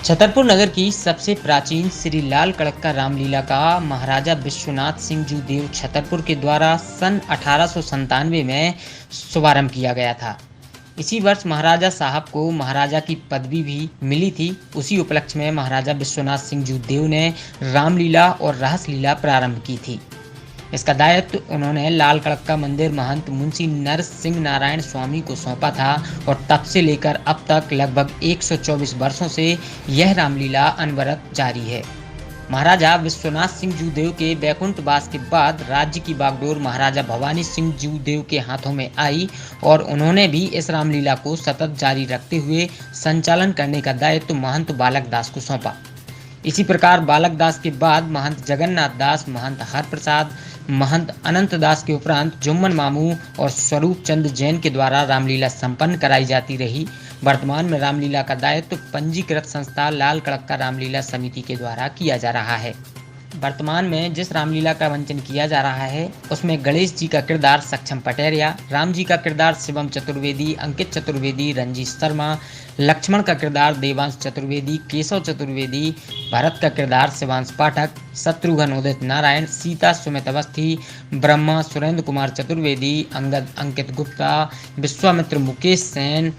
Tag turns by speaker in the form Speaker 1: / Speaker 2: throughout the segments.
Speaker 1: छतरपुर नगर की सबसे प्राचीन श्री लाल कड़क्का रामलीला का महाराजा विश्वनाथ सिंह जू देव छतरपुर के द्वारा सन 1897 में शुभारंभ किया गया था। इसी वर्ष महाराजा साहब को महाराजा की पदवी भी मिली थी। उसी उपलक्ष्य में महाराजा विश्वनाथ सिंह जू देव ने रामलीला और रासलीला प्रारंभ की थी। इसका दायित्व उन्होंने लाल कड़क्का मंदिर महंत मुंशी नरसिंह नारायण स्वामी को सौंपा था और तब से लेकर अब तक लगभग 124 वर्षों से यह रामलीला अनवरत जारी है। महाराजा विश्वनाथ सिंह जूदेव के बैकुंठवास के बाद राज्य की बागडोर महाराजा भवानी सिंह जूदेव के हाथों में आई और उन्होंने भी इस रामलीला को सतत जारी रखते हुए संचालन करने का दायित्व महंत बालक दास को सौंपा। इसी प्रकार बालक दास के बाद महंत जगन्नाथ दास, महंत हरप्रसाद, महंत अनंत दास के उपरांत जुम्मन मामू और स्वरूप चंद जैन के द्वारा रामलीला संपन्न कराई जाती रही। वर्तमान में रामलीला का दायित्व पंजीकृत संस्था लाल कड़क्का रामलीला समिति के द्वारा किया जा रहा है। वर्तमान में जिस रामलीला का मंचन किया जा रहा है उसमें गणेश जी का किरदार सक्षम पटेरिया, राम जी का किरदार शिवम चतुर्वेदी, अंकित चतुर्वेदी, रंजीत शर्मा, लक्ष्मण का किरदार देवांश चतुर्वेदी, केशव चतुर्वेदी, भरत का किरदार शिवांश पाठक, शत्रुघ्न उदित नारायण, सीता सुमित अवस्थी, ब्रह्मा सुरेंद्र कुमार चतुर्वेदी, अंगद अंकित गुप्ता, विश्वामित्र मुकेश सेन,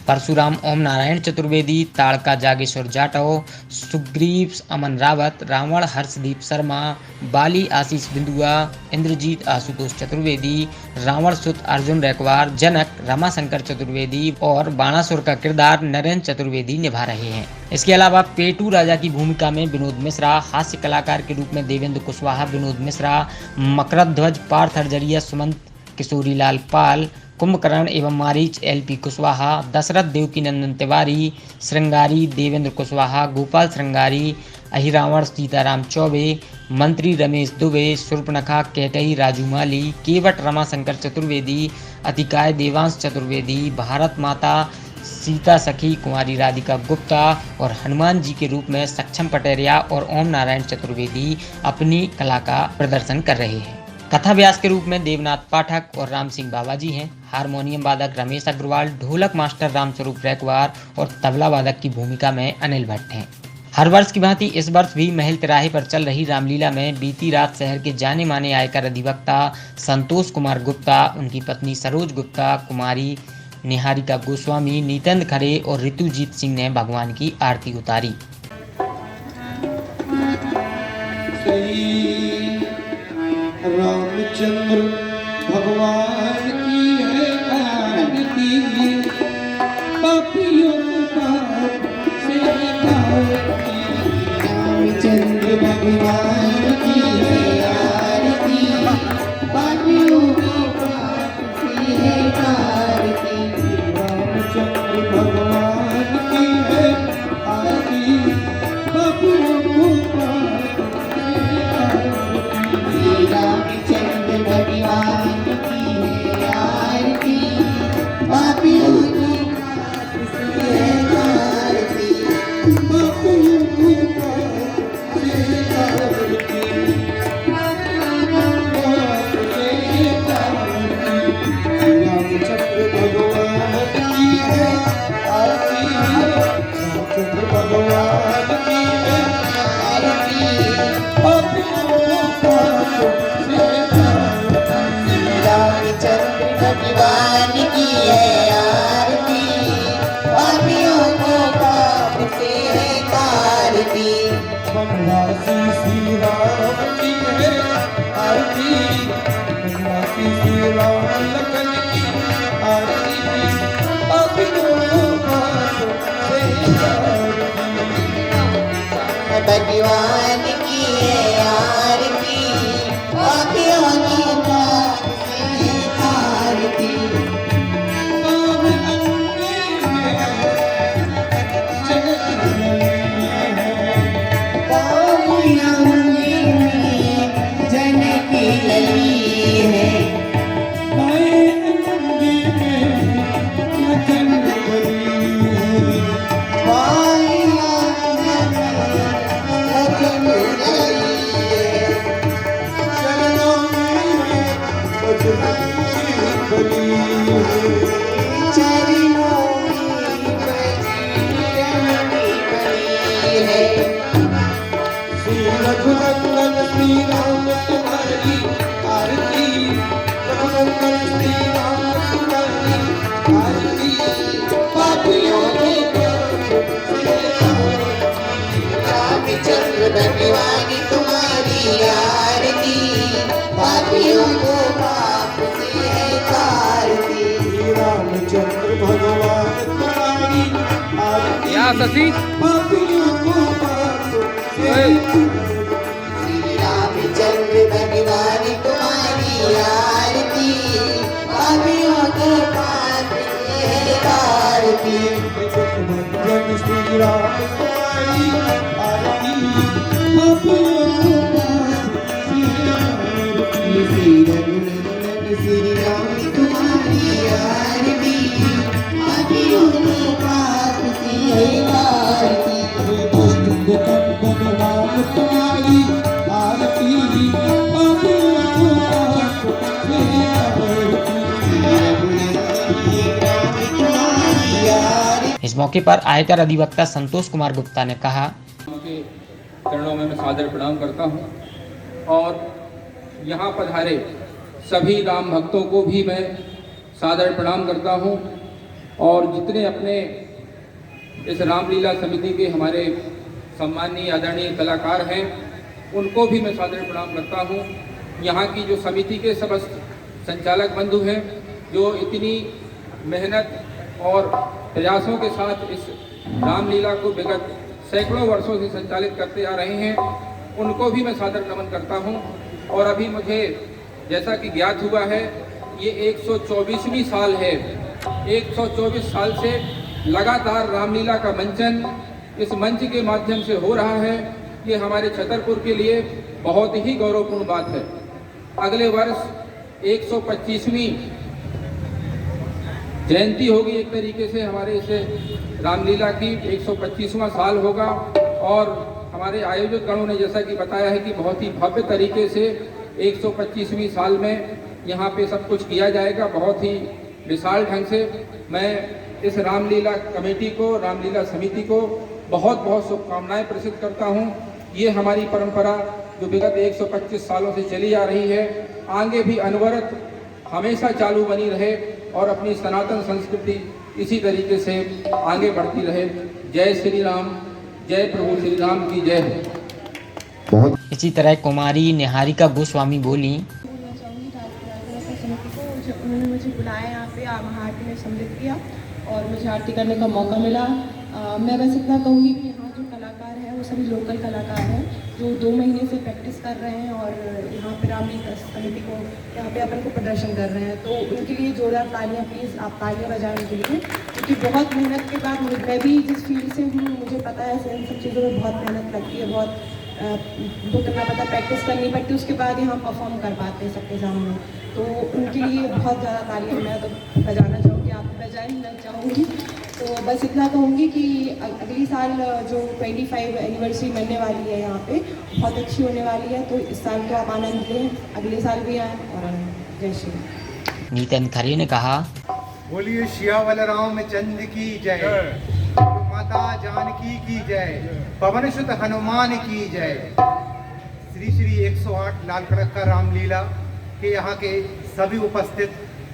Speaker 1: परशुराम ओम नारायण चतुर्वेदी, ताड़का जागेश्वर जाटव, सुग्रीव अमन रावत, रावण हर्षदीप शर्मा, बाली आशीष बिंदुआ, इंद्रजीत आशुतोष चतुर्वेदी, रावण सुत अर्जुन रैकवार, जनक रमाशंकर चतुर्वेदी और बाणासुर का किरदार नरेंद्र चतुर्वेदी निभा रहे हैं। इसके अलावा पेटू राजा की भूमिका में विनोद मिश्रा, हास्य कलाकार के रूप में देवेंद्र कुशवाहा, विनोद मिश्रा, मकरध्वज पार्थ हरजरिया, सुमंत किशोरी लाल पाल, कुंभकर्ण एवं मारीच एलपी कुशवाहा, दशरथ देवकी नंदन तिवारी, श्रृंगारी देवेंद्र कुशवाहा, गोपाल श्रृंगारी, अहिरावण सीताराम चौबे, मंत्री रमेश दुबे, शूर्पणखा कैकई राजू माली, केवट रमाशंकर चतुर्वेदी, अतिकाय देवांश चतुर्वेदी, भारत माता सीता सखी कुमारी राधिका गुप्ता और हनुमान जी के रूप में सक्षम पटेरिया और ओम नारायण चतुर्वेदी अपनी कला का प्रदर्शन कर रहे हैं। कथा व्यास के रूप में देवनाथ पाठक और राम सिंह बाबाजी हैं। हारमोनियम वादक रमेश अग्रवाल, ढोलक मास्टर रामस्वरूप रैकवार और तबला वादक की भूमिका में अनिल भट्ट हैं। हर वर्ष की भांति इस वर्ष भी महल तिराहे पर चल रही रामलीला में बीती रात शहर के जाने माने आयकर अधिवक्ता संतोष कुमार गुप्ता, उनकी पत्नी सरोज गुप्ता, कुमारी निहारिका गोस्वामी, नीतेंद्र खरे और ऋतुजीत सिंह ने भगवान की आरती उतारी।
Speaker 2: रामचंद्र भगवान की है आरती, पापियों को पाप से निकालती। रामचंद्र भगवान की है आरती, पापियों को पाप से निकालती। रामचंद्र भगवान की है आरती, पापियों को पाप से निकालती। रामचंद्र भगवान की है आरती, पापियों को पाप से निकालती। पापियों को पाप से निकालती। रामचंद्र भगवान की है आरती, रामचंद्र भगवान की है आरती, पापियों को पाप से निकालती। रामचंद्र भगवान की है आरती, पापियों को पाप से निकालती। वनवासी श्री राम की है आरती, वनवासी श्री राम लखन की आरती, पापियों को पाप से निकालती।
Speaker 3: शशि
Speaker 2: पापियों को पाप से
Speaker 4: रामचंद्र भगवान तुम्हारी आरती, पापियों के पाप से आरती।
Speaker 2: जन श्री राम तुम्हारी आरती, पापियों को पाप से आरती।
Speaker 4: श्री रघुनंदन श्री राम तुम्हारी आरती, पापियों के पाप से आरती।
Speaker 2: भगवान तुम्हारी आरती, पापियों को पाप से आरती।
Speaker 1: इस मौके पर आयकर अधिवक्ता संतोष कुमार गुप्ता ने कहा,
Speaker 3: उनके चरणों में मैं सादर प्रणाम करता हूँ और यहाँ पधारे सभी राम भक्तों को भी मैं सादर प्रणाम करता हूँ और जितने अपने इस रामलीला समिति के हमारे सम्माननीय आदरणीय कलाकार हैं उनको भी मैं सादर प्रणाम करता हूँ। यहाँ की जो समिति के समस्त संचालक बंधु हैं जो इतनी मेहनत और प्रयासों के साथ इस रामलीला को विगत सैकड़ों वर्षों से संचालित करते आ रहे हैं, उनको भी मैं सादर नमन करता हूं। और अभी मुझे जैसा कि ज्ञात हुआ है ये 124वीं साल है। 124 साल से लगातार रामलीला का मंचन इस मंच के माध्यम से हो रहा है। ये हमारे छतरपुर के लिए बहुत ही गौरवपूर्ण बात है। अगले वर्ष 125वीं जयंती होगी, एक तरीके से हमारे इस रामलीला की 125वां साल होगा और हमारे आयोजक गणों ने जैसा कि बताया है कि बहुत ही भव्य तरीके से 125वीं साल में यहाँ पे सब कुछ किया जाएगा, बहुत ही विशाल ढंग से। मैं इस रामलीला कमेटी को, रामलीला समिति को बहुत बहुत शुभकामनाएं प्रेषित करता हूँ। ये हमारी परंपरा जो विगत 125 सालों से चली आ रही है आगे भी अनवरत हमेशा चालू बनी रहे और अपनी सनातन संस्कृति इसी तरीके से आगे बढ़ती रहे। जय श्री राम, जय प्रभु श्री राम की जय हो।
Speaker 1: इसी तरह कुमारी निहारिका गोस्वामी बोली,
Speaker 5: बोलना चाहूँगी रामलीला समिति को, उन्होंने मुझे बुलाया यहाँ पे आरती में सम्मिलित किया और मुझे आरती करने का मौका मिला। मैं बस इतना कहूँगी कि यहाँ जो कलाकार हैं वो सभी लोकल कलाकार हैं जो 2 महीने से प्रैक्टिस कर रहे हैं और यहाँ पे रामलीला समिति को यहाँ पे अपन को प्रदर्शन कर रहे हैं, तो उनके लिए जोरदार तालियाँ, प्लीज़ आप तालियाँ बजाएं उनके लिए, क्योंकि बहुत मेहनत के बाद मैं भी जिस फील्ड से हूँ मुझे पता है इन सब चीज़ों में बहुत मेहनत लगती है, बहुत वो करना पड़ता, प्रैक्टिस करनी पड़ती है, उसके बाद ही हम परफॉर्म कर पाते हैं सबके सामने। तो उनके लिए बहुत ज़्यादा तालियां मैं तो बजाना चाहूँगी, आप बजाना चाहूँगी। तो बस इतना कहूँगी कि अगली साल जो 25 एनिवर्सरी बनने वाली है यहाँ पे बहुत अच्छी होने वाली है, तो इस साल तो आप आनंद लें, अगले साल भी आएँ और आनंद। जय श्री राम।
Speaker 1: नीतन खरे ने कहा,
Speaker 6: बोलिए सियावल रामचंद्र की जय, माता जानकी की जय, पवन सुत हनुमान की जय। श्री श्री 108 लाल कड़क्का रामलीला के यहाँ के सभी उपस्थित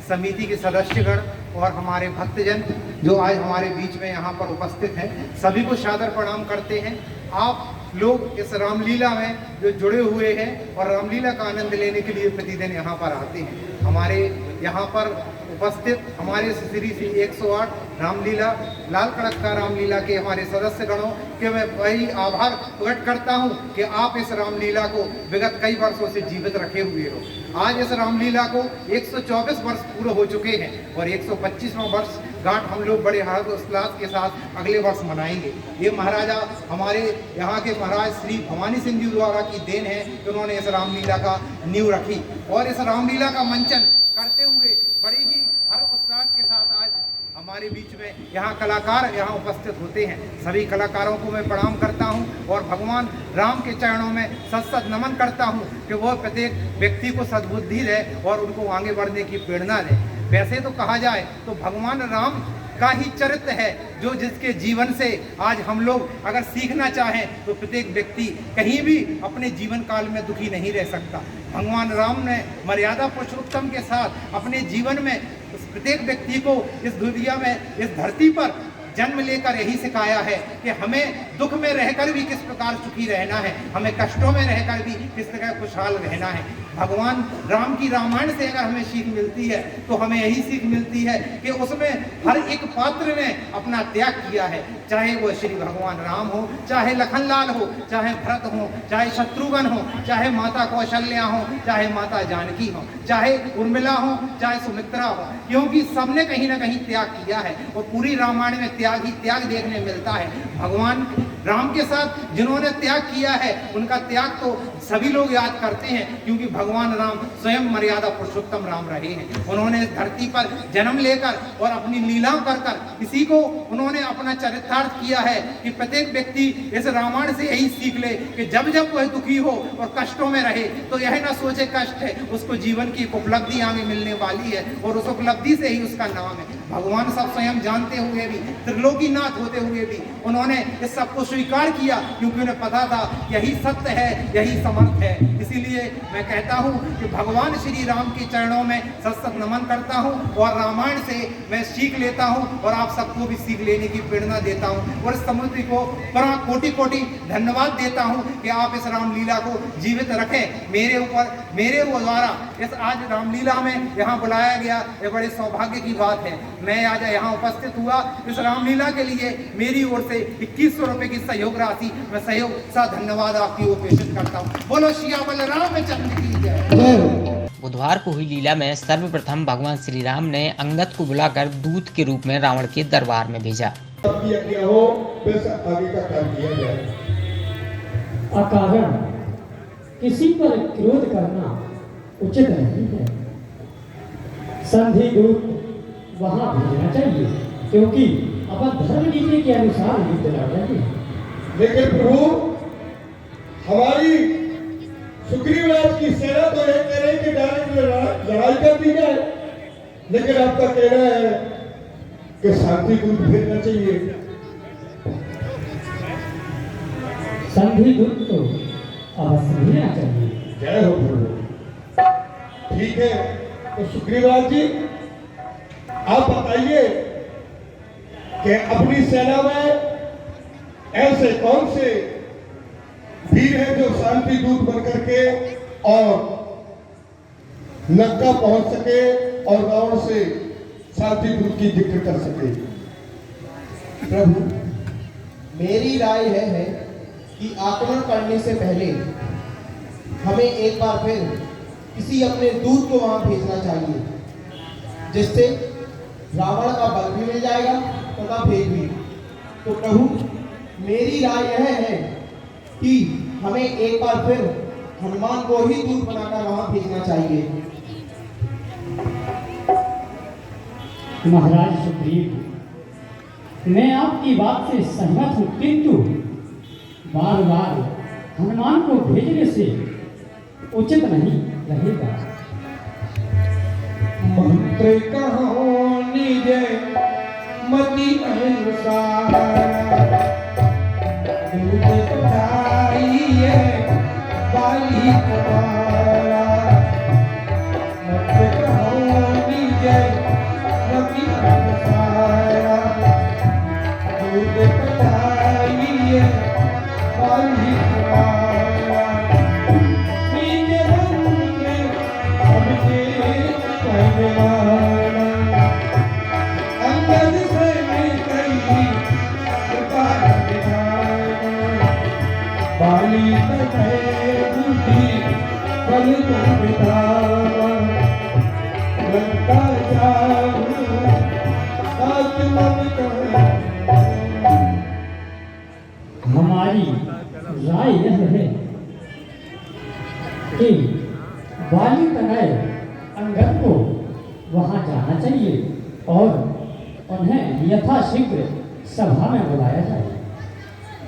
Speaker 6: समिति के सदस्यगण और हमारे भक्तजन जो आज हमारे बीच में यहाँ पर उपस्थित हैं, सभी को सादर प्रणाम करते हैं। आप लोग इस रामलीला में जो जुड़े हुए हैं और रामलीला का आनंद लेने के लिए प्रतिदिन यहाँ पर आते हैं। हमारे यहाँ पर उपस्थित हमारे श्री श्री 108 रामलीला लाल कड़क्का रामलीला के हमारे सदस्य गणों के मैं वही आभार प्रकट करता हूँ कि आप इस रामलीला को विगत कई वर्षों से जीवित रखे हुए हो। आज इस रामलीला को 124 वर्ष पूरे हो चुके हैं और 125वां वर्ष गांठ हम लोग बड़े हर्षोल्लास के साथ अगले वर्ष मनाएंगे। ये महाराजा हमारे यहाँ के महाराज श्री भवानी सिंह जी द्वारा की देन है कि उन्होंने इस रामलीला का नींव रखी और इस रामलीला का मंचन करते हुए बड़ी ही हर्षोल्लास के साथ आज हमारे बीच में यहाँ कलाकार यहाँ उपस्थित होते हैं। सभी कलाकारों को मैं प्रणाम करता हूँ और भगवान राम के चरणों में सत नमन करता हूँ कि वह प्रत्येक व्यक्ति को सद्बुद्धि दे और उनको आगे बढ़ने की प्रेरणा दे। वैसे तो कहा जाए तो भगवान राम का ही चरित्र है जो जिसके जीवन से आज हम लोग अगर सीखना चाहें तो प्रत्येक व्यक्ति कहीं भी अपने जीवन काल में दुखी नहीं रह सकता। भगवान राम ने मर्यादा पुरुषोत्तम के साथ अपने जीवन में प्रत्येक व्यक्ति को इस दुनिया में इस धरती पर जन्म लेकर यही सिखाया है कि हमें दुख में रहकर भी किस प्रकार सुखी रहना है, हमें कष्टों में रहकर भी किस तरह खुशहाल रहना है। भगवान राम की रामायण से अगर हमें सीख मिलती है तो हमें यही सीख मिलती है कि उसमें हर एक पात्र ने अपना त्याग किया है, चाहे वो श्री भगवान राम हो, चाहे लखनलाल हो, चाहे भरत हो, चाहे शत्रुघ्न हो, चाहे माता कौशल्या हो, चाहे माता जानकी हो, चाहे उर्मिला हो, चाहे सुमित्रा हो, क्योंकि सबने कहीं ना कहीं त्याग किया है और पूरी रामायण में त्याग ही त्याग देखने मिलता है। भगवान राम के साथ जिन्होंने त्याग किया है उनका त्याग तो सभी लोग याद करते हैं, क्योंकि भगवान राम स्वयं मर्यादा पुरुषोत्तम राम रहे हैं। उन्होंने इस धरती पर जन्म लेकर और अपनी लीलाओं कर कर इसी को उन्होंने अपना चरितार्थ किया है कि प्रत्येक व्यक्ति इस रामायण से यही सीख ले कि जब जब वह दुखी हो और कष्टों में रहे तो यह ना सोचे कष्ट है, उसको जीवन की एक उपलब्धि आगे मिलने वाली है और उस उपलब्धि से ही उसका नाम है। भगवान सब स्वयं जानते हुए भी, त्रिलोकीनाथ होते हुए भी उन्होंने इस सब को स्वीकार किया, क्योंकि उन्हें पता था यही सत्य है, यही समर्थ है। इसीलिए मैं कहता हूँ कि भगवान श्री राम के चरणों में सत नमन करता हूँ और रामायण से मैं सीख लेता हूँ और आप सबको भी सीख लेने की प्रेरणा देता हूँ और इस समुद्र को बड़ा कोटि कोटि धन्यवाद देता हूँ कि आप इस रामलीला को जीवित रखें मेरे ऊपर, मेरे वो द्वारा इस आज रामलीला में यहाँ बुलाया गया, ये बड़े सौभाग्य की बात है। मैं आज यहाँ उपस्थित हुआ इस रामलीला के लिए मेरी ओर से 2100 रुपए की सहयोग राशि मैं सहयोग सा धन्यवाद आपकी ओर पेश करता हूँ। बोलो सियावर रामचंद्र की जय।
Speaker 1: बुधवार को हुई लीला में सर्वप्रथम भगवान श्री राम ने अंगद को बुलाकर दूत के रूप में रावण के दरबार में भेजा।
Speaker 2: सबकी आज्ञा हो फिर आगे का काम किया जाए।
Speaker 7: अकारण किसी पर क्रोध करना उचित नहीं है। संधि दूत वहां भेजना चाहिए, क्योंकि अपन धर्म नीति के अनुसार युद्ध लड़ रहे हैं।
Speaker 2: लेकिन प्रभु हमारी सुग्रीवराज की सेना तो ये कह रही कि डायरेक्ट लड़ाई कर दी जाए, लेकिन आपका कहना है कि शांति दूत भेजना चाहिए।
Speaker 7: संधि दूत तो अवश्य भेजना चाहिए।
Speaker 2: जय हो प्रभु। ठीक है, तो सुग्रीवराज जी आप बताइए कि अपनी सेना में ऐसे कौन से वीर हैं जो शांति दूत बनकर के और लंका पहुंच सके और रावण से शांति दूत की जिक्र कर सके।
Speaker 8: प्रभु, मेरी राय यह है कि आक्रमण करने से पहले हमें एक बार फिर किसी अपने दूत को वहां भेजना चाहिए, जिससे रावण का बल भी मिल जाएगा तथा भेद भी। तो प्रभु, मेरी राय यह है कि हमें एक बार फिर हनुमान को ही दूत बनाकर वहां भेजना चाहिए।
Speaker 7: महाराज सुग्रीव, मैं आपकी बात से सहमत हूँ, किंतु बार बार हनुमान को भेजने से उचित नहीं रहेगा।
Speaker 2: मंत्र कहो निज मति अनुसार, दूध पठाइए बाली कुमारा। मंत्र कहो निज मति अनुसार, दूध पठाइए बाली कुमारा। निज मंत्र हमसे कहवाना, अंगद से कही कृपा विधाना। बाली कहे बुद्धि बल तुम विधाना, लंका जाऊं आत्मन कहे।
Speaker 7: हमारी राय यह है कि वाली तनय अंगद को वहां जाना चाहिए और उन्हें यथाशीघ्र सभा में बुलाया जाए।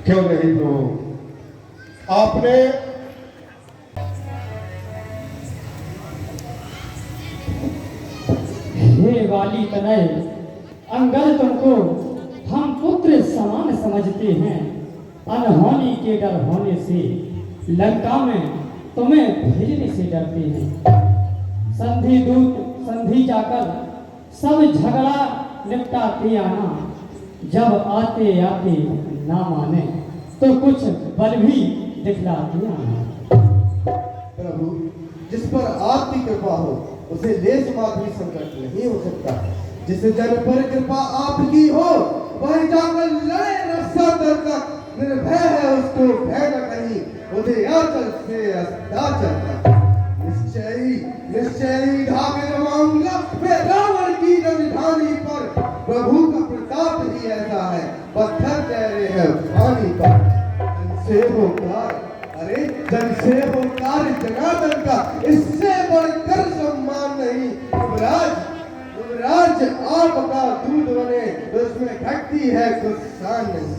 Speaker 2: क्यों नहीं प्रभु, आपने
Speaker 7: हे वाली तनय, अंगद तुमको हम पुत्र समान समझते हैं। अनहोनी के डर होने से लंका में तुम्हें भेजने से डरते हैं। संधि दूत संधि जाकर सब झगड़ा निपटाते आना, जब आते आते ना माने तो कुछ बल भी दिखला दिया।
Speaker 8: प्रभु, जिस पर आपकी कृपा हो उसे लेस मात्र भी संकट नहीं हो सकता। जिस जन पर कृपा आपकी हो वह जाकर लड़े रस्सा तक, निर्भय है उसको भय न कहीं, उदयाचल से अस्ताचल तक। निश्चय ही ढाके जमाऊंगा मैं रावण की राजधानी पर। प्रभु का प्रताप ही ऐसा है, पत्थर तैरे हैं पानी पर। जन से होकार, अरे जन से होकार जनार्दन का, इससे बढ़कर सम्मान नहीं। युवराज आपका दूध बने तो उसमें घटती है कुछ शान नहीं।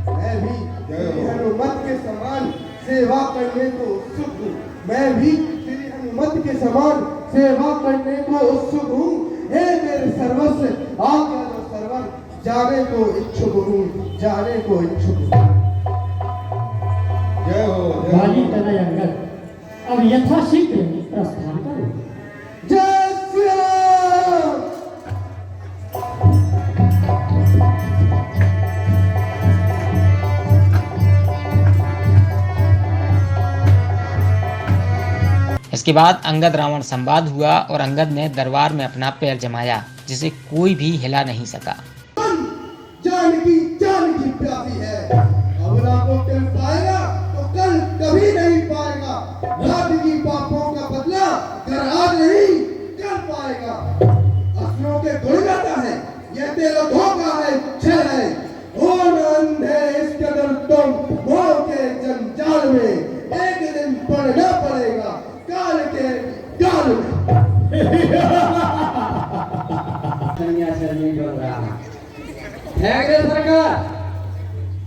Speaker 8: मैं भी श्री हनुमत के समान सेवा करने को उत्सुक हूँ। मैं भी श्री हनुमत के समान सेवा करने को उत्सुक हूँ। हे मेरे सर्वस्व, आज्ञा दो सर्वर, जाने को इच्छुक हूँ, जाने को इच्छुक हूँ।
Speaker 2: जय हो,
Speaker 7: बाली तनय अंगद, अब यथाशीघ्र प्रस्थान करो।
Speaker 8: जय श्री राम।
Speaker 1: इसके बाद अंगद रावण संवाद हुआ और अंगद ने दरबार में अपना पैर जमाया, जिसे कोई भी हिला नहीं सका।
Speaker 8: जानकी प्यासी है, अब ना को कर पाएगा तो कल कभी नहीं पाएगा। रात की पापों का बदला कर आज नहीं कर पाएगा। असलों के गुण गाता है, यह तेरा धोखा है, छल है। हो न अंधे इस कदर तुम मोह के जंजाल में, एक दिन पड़ना पड़ेगा काल के जाल में।
Speaker 6: सरकार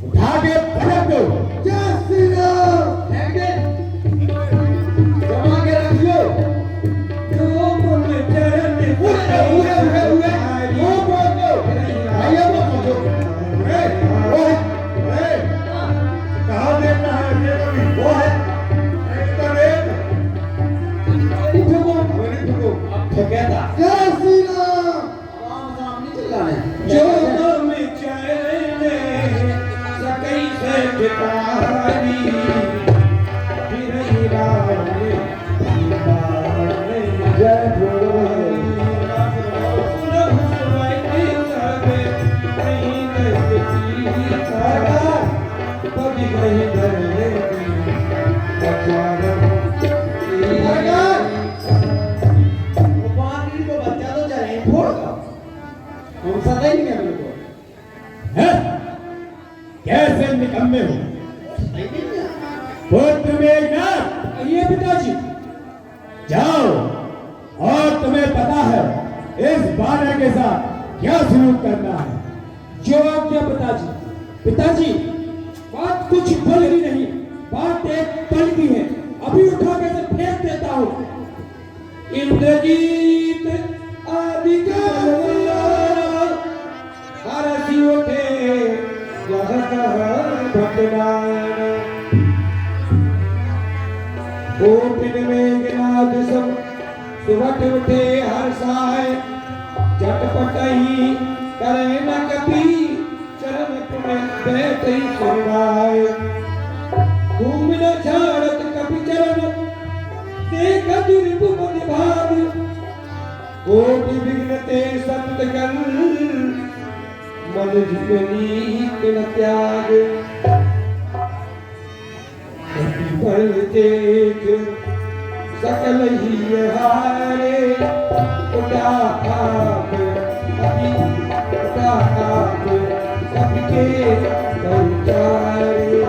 Speaker 6: उठा के पटक दो।
Speaker 8: जय श्री राम।
Speaker 6: जमा के रखियो।
Speaker 2: कहाँ देखना है? वो है
Speaker 8: जय श्री राम।
Speaker 6: जो तुम चले सकई से भिखारी, फिर ही रावण जय बोलो।
Speaker 7: कैसे निकम्मे हो? पुत्र मेघनाथ,
Speaker 6: ये पिताजी
Speaker 7: जाओ और तुम्हें पता है इस बारह के साथ क्या सलूक करना है।
Speaker 6: जो आज्ञा पिताजी। पिताजी बात कुछ पल की नहीं, बात एक पल की है। अभी उठा के से फेंक देता हूँ। इंद्रजीत आदि का हरसी उठे मेघनाथ सब सुबह उठे हर्षाय, झटपट ही करे न कपि चरण तुम्हें बैठे सुनाय। घूम न झाड़त कपि चरण देख दुर्गुण भाग, कोटि विघ्न ते सप्त कर मन जीवनी न त्याग। बल देख सकल ही हारे, उठा आप अभी उठा आप सबके संचारे।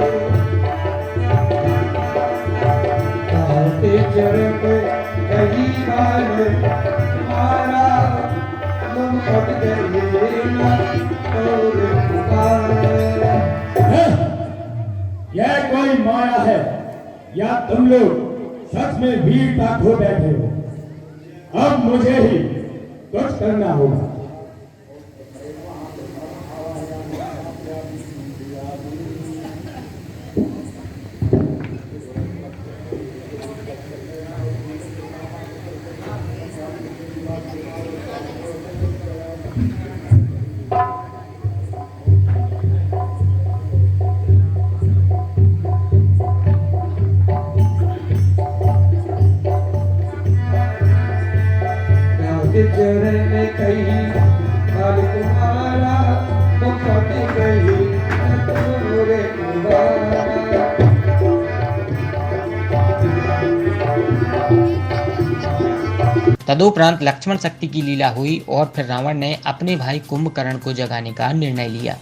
Speaker 6: कहते चरण कही बार तुम्हारा मन पट गए और पुकार।
Speaker 7: यह कोई माया है या तुम लोग सच में वीरता खो बैठे हो? अब मुझे ही कुछ करना होगा।
Speaker 1: तदुपरांत लक्ष्मण शक्ति की लीला हुई और फिर रावण ने अपने भाई कुंभकर्ण को जगाने का निर्णय लिया।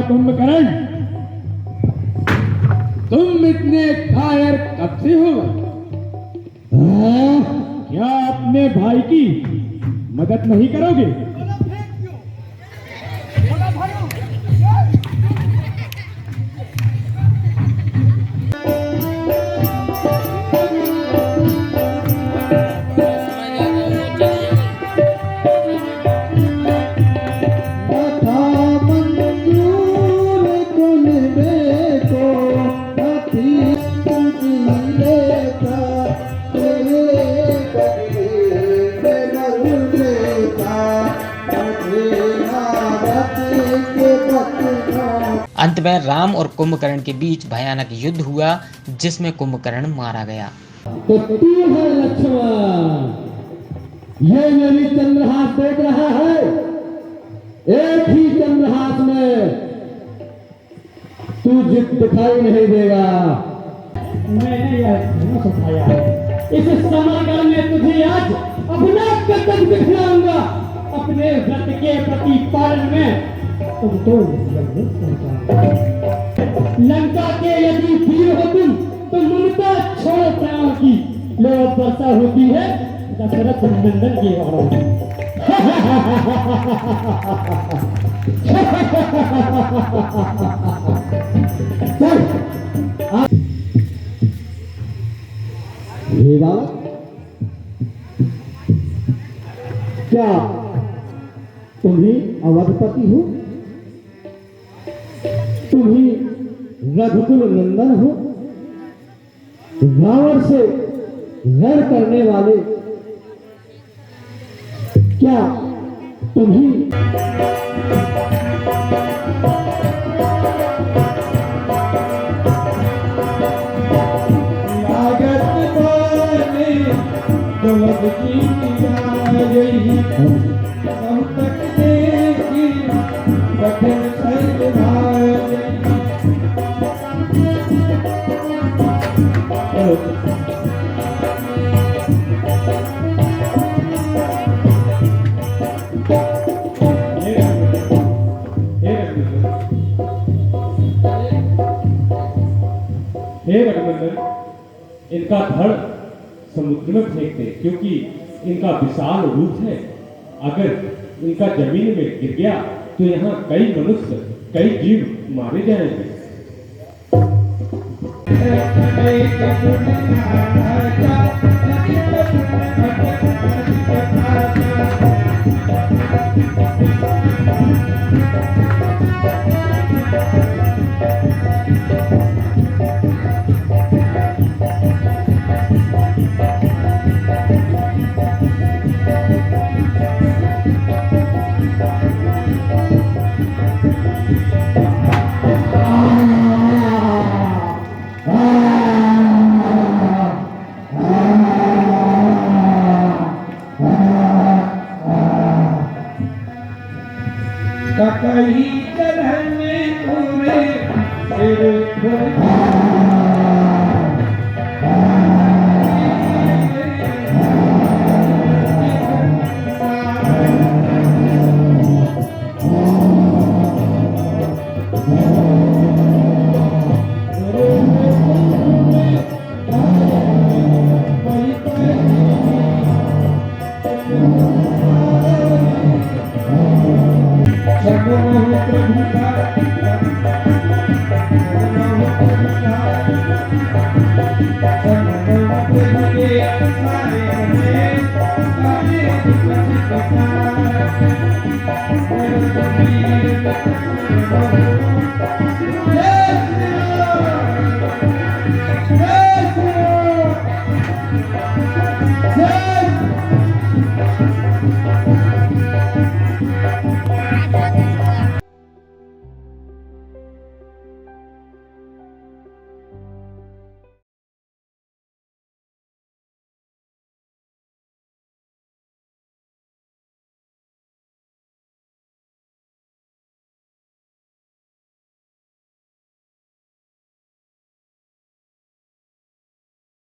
Speaker 9: कुंभकर्ण, तुम इतने कायर कब से हो? क्या अपने भाई की मदद नहीं करोगे?
Speaker 1: अंत में राम और कुंभकर्ण के बीच भयानक युद्ध हुआ, जिसमें कुंभकर्ण मारा गया।
Speaker 7: तो तू है लक्ष्मण, ये मेरी चंद्रहास देख रहा है। एक ही चंद्रहास में तू जीत दिखाई नहीं देगा। मैंने यह धनुष उठाया है, इस समरगढ़ में तुझे आज अपना कदम दिखलाऊंगा। अपने व्रत के प्रतिपालन में तुम तो लंका के यदि वीर हो तुम, तो ममता छोड़ो प्राण की। लो वर्षा होती है दशरथ नंदन की ओर। हे बालक, क्या तुम ही अवधपति हो? तुम ही रघुकुल नंदन हो? रावण से वैर करने वाले क्या तुम ही
Speaker 9: हे रघुनंदन, इनका धड़ समुद्र में फेंक दे, क्योंकि इनका विशाल रूप है। अगर इनका जमीन में गिर गया तो यहाँ कई मनुष्य, कई जीव मारे जाएंगे।
Speaker 7: Thank you.